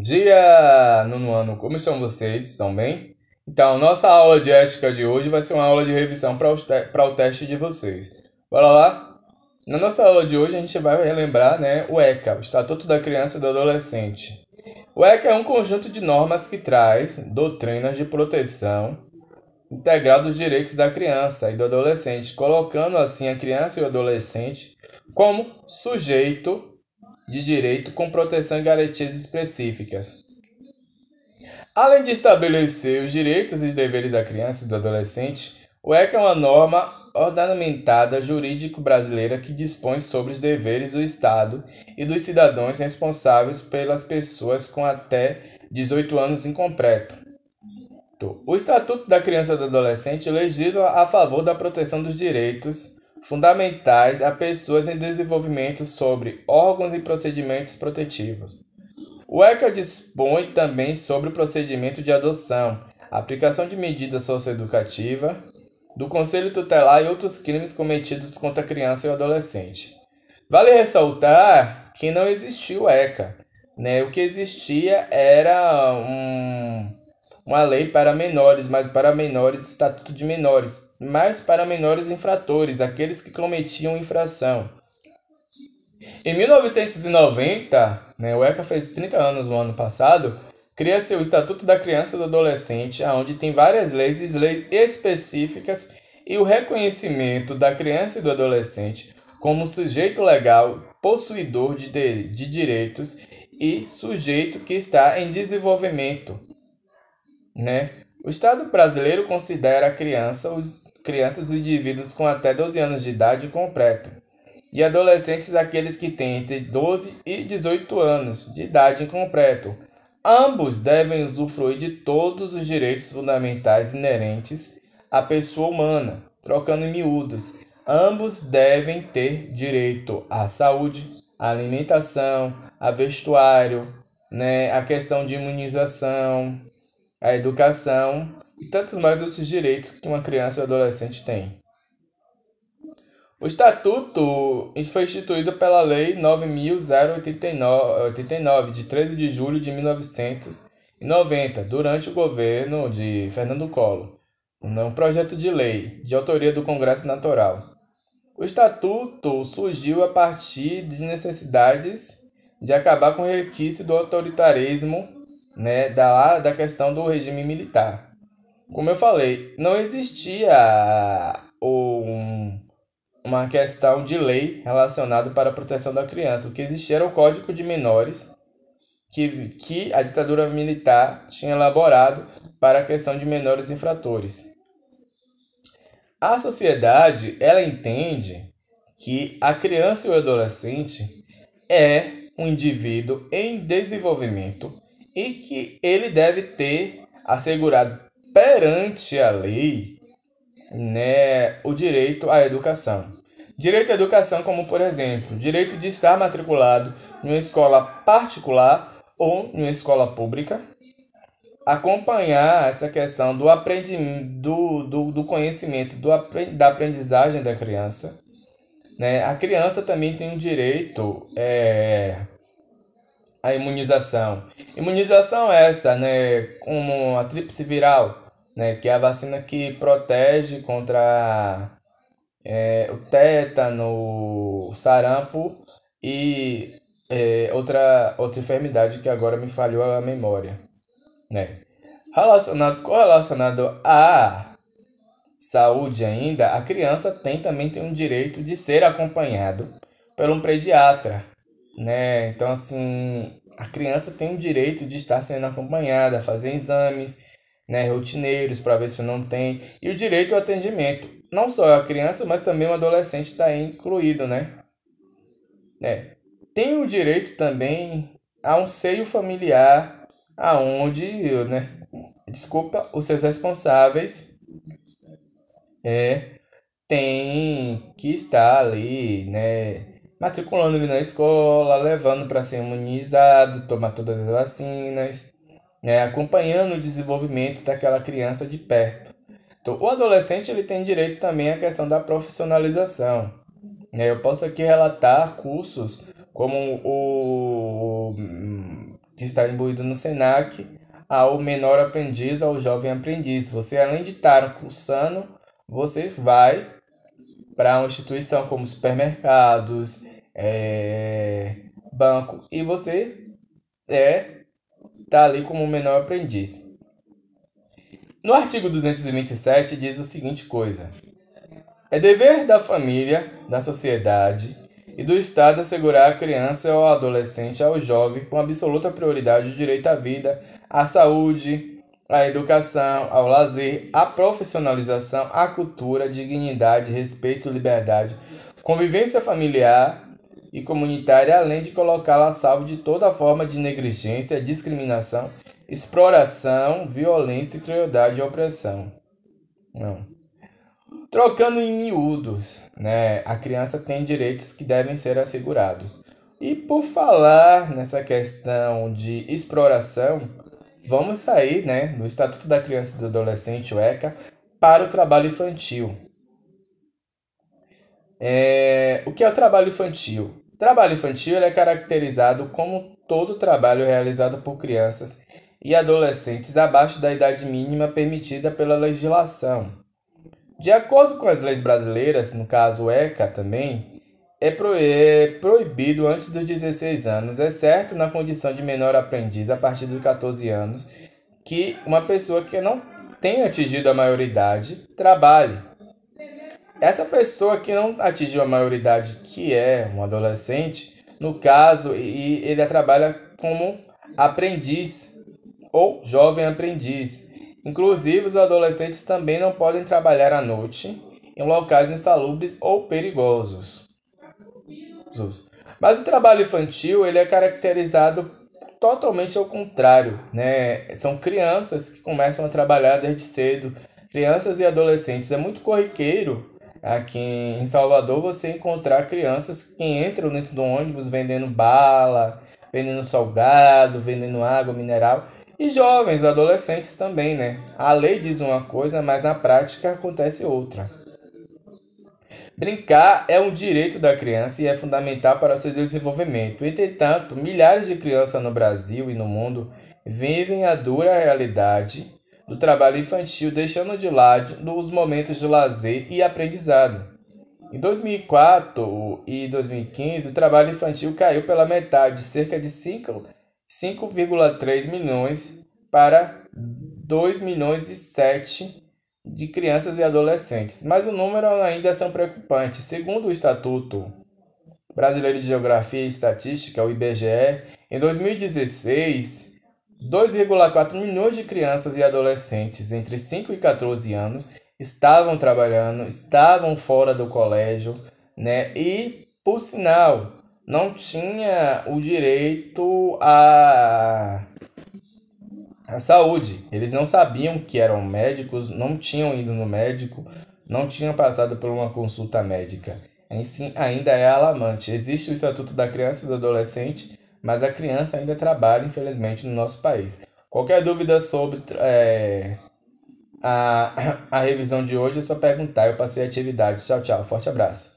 Dia, nono ano, como estão vocês? Estão bem? Então, nossa aula de ética de hoje vai ser uma aula de revisão para o teste de vocês. Bora lá? Na nossa aula de hoje a gente vai relembrar, né, o ECA, o Estatuto da Criança e do Adolescente. O ECA é um conjunto de normas que traz doutrinas de proteção integral dos direitos da criança e do adolescente, colocando assim a criança e o adolescente como sujeito de direito com proteção e garantias específicas. Além de estabelecer os direitos e deveres da criança e do adolescente, o ECA é uma norma ornamentada jurídico brasileira que dispõe sobre os deveres do Estado e dos cidadãos responsáveis pelas pessoas com até 18 anos incompleto. O Estatuto da Criança e do Adolescente legisla a favor da proteção dos direitos fundamentais a pessoas em desenvolvimento sobre órgãos e procedimentos protetivos. O ECA dispõe também sobre o procedimento de adoção, aplicação de medidas socioeducativas, do conselho tutelar e outros crimes cometidos contra a criança e o adolescente. Vale ressaltar que não existia o ECA, né? O que existia era uma lei para menores, mas para menores, estatuto de menores, mas para menores infratores, aqueles que cometiam infração. Em 1990, né, o ECA fez 30 anos no ano passado, cria-se o Estatuto da Criança e do Adolescente, onde tem várias leis e leis específicas e o reconhecimento da criança e do adolescente como sujeito legal, possuidor de direitos e sujeito que está em desenvolvimento, né? O Estado brasileiro considera crianças os indivíduos com até 12 anos de idade completo e adolescentes aqueles que têm entre 12 e 18 anos de idade incompleto. Ambos devem usufruir de todos os direitos fundamentais inerentes à pessoa humana, trocando em miúdos. Ambos devem ter direito à saúde, à alimentação, a vestuário, né, a questão de imunização, a educação e tantos mais outros direitos que uma criança e adolescente tem. O Estatuto foi instituído pela Lei 9.089, de 13 de julho de 1990, durante o governo de Fernando Collor, um projeto de lei de autoria do Congresso Nacional. O Estatuto surgiu a partir de necessidades de acabar com o resquício do autoritarismo, né, da questão do regime militar. Como eu falei, não existia uma questão de lei relacionada para a proteção da criança. O que existia era o Código de Menores, que a ditadura militar tinha elaborado para a questão de menores infratores. A sociedade, ela entende que a criança e o adolescente é um indivíduo em desenvolvimento e que ele deve ter assegurado perante a lei, né, o direito à educação. Direito à educação, como por exemplo, direito de estar matriculado em uma escola particular ou em uma escola pública, acompanhar essa questão do do conhecimento, da aprendizagem da criança, né? A criança também tem o direito à imunização. Imunização essa, né, como a tríplice viral, né, que é a vacina que protege contra o tétano, o sarampo e outra enfermidade que agora me falhou a memória, né? Correlacionado à saúde ainda, a criança também tem um direito de ser acompanhado por um pediatra, né? Então, assim, a criança tem o direito de estar sendo acompanhada, fazer exames, né, rotineiros para ver se não tem, e o direito ao atendimento. Não só a criança, mas também o adolescente está incluído, né? Tem o direito também a um seio familiar, aonde, né, os seus responsáveis têm que estar ali, né, matriculando ele na escola, levando para ser imunizado, tomar todas as vacinas, né, acompanhando o desenvolvimento daquela criança de perto. Então, o adolescente ele tem direito também à questão da profissionalização. Eu posso aqui relatar cursos como o de estar imbuído no SENAC, ao menor aprendiz, ao jovem aprendiz. Você, além de estar cursando, você vai para uma instituição como supermercados, banco, e você está ali como menor aprendiz. No artigo 227 diz a seguinte coisa: é dever da família, da sociedade e do Estado assegurar à criança, ao adolescente, ao jovem, com absoluta prioridade, o direito à vida, à saúde, à educação, ao lazer, à profissionalização, à cultura, dignidade, respeito, liberdade, convivência familiar e comunitária, além de colocá-la a salvo de toda forma de negligência, discriminação, exploração, violência, crueldade e opressão. Não. Trocando em miúdos, né? A criança tem direitos que devem ser assegurados. E por falar nessa questão de exploração, vamos sair, né, do Estatuto da Criança e do Adolescente, o ECA, para o trabalho infantil. O que é o trabalho infantil? O trabalho infantil ele é caracterizado como todo trabalho realizado por crianças e adolescentes abaixo da idade mínima permitida pela legislação. De acordo com as leis brasileiras, no caso o ECA também, é proibido antes dos 16 anos, exceto na condição de menor aprendiz a partir dos 14 anos, que uma pessoa que não tenha atingido a maioridade trabalhe. Essa pessoa que não atingiu a maioridade, que é um adolescente, no caso, e ele trabalha como aprendiz ou jovem aprendiz. Inclusive, os adolescentes também não podem trabalhar à noite em locais insalubres ou perigosos. Mas o trabalho infantil ele é caracterizado totalmente ao contrário, né? São crianças que começam a trabalhar desde cedo, crianças e adolescentes. É muito corriqueiro aqui em Salvador você encontrar crianças que entram dentro do ônibus vendendo bala, vendendo salgado, vendendo água mineral. E jovens, adolescentes também, né? A lei diz uma coisa, mas na prática acontece outra. Brincar é um direito da criança e é fundamental para o seu desenvolvimento. Entretanto, milhares de crianças no Brasil e no mundo vivem a dura realidade do trabalho infantil, deixando de lado os momentos de lazer e aprendizado. Em 2004 e 2015, o trabalho infantil caiu pela metade, cerca de 5,3 milhões para 2 milhões e 7 de crianças e adolescentes, mas o número ainda são preocupantes. Segundo o Instituto Brasileiro de Geografia e Estatística, o IBGE, em 2016, 2,4 milhões de crianças e adolescentes entre 5 e 14 anos estavam trabalhando, estavam fora do colégio, né? E, por sinal, não tinha o direito à saúde. Eles não sabiam que eram médicos, não tinham ido no médico, não tinham passado por uma consulta médica. Assim, ainda é alarmante. Existe o Estatuto da Criança e do Adolescente, mas a criança ainda trabalha, infelizmente, no nosso país. Qualquer dúvida sobre a revisão de hoje é só perguntar. Eu passei a atividade. Tchau, tchau. Forte abraço.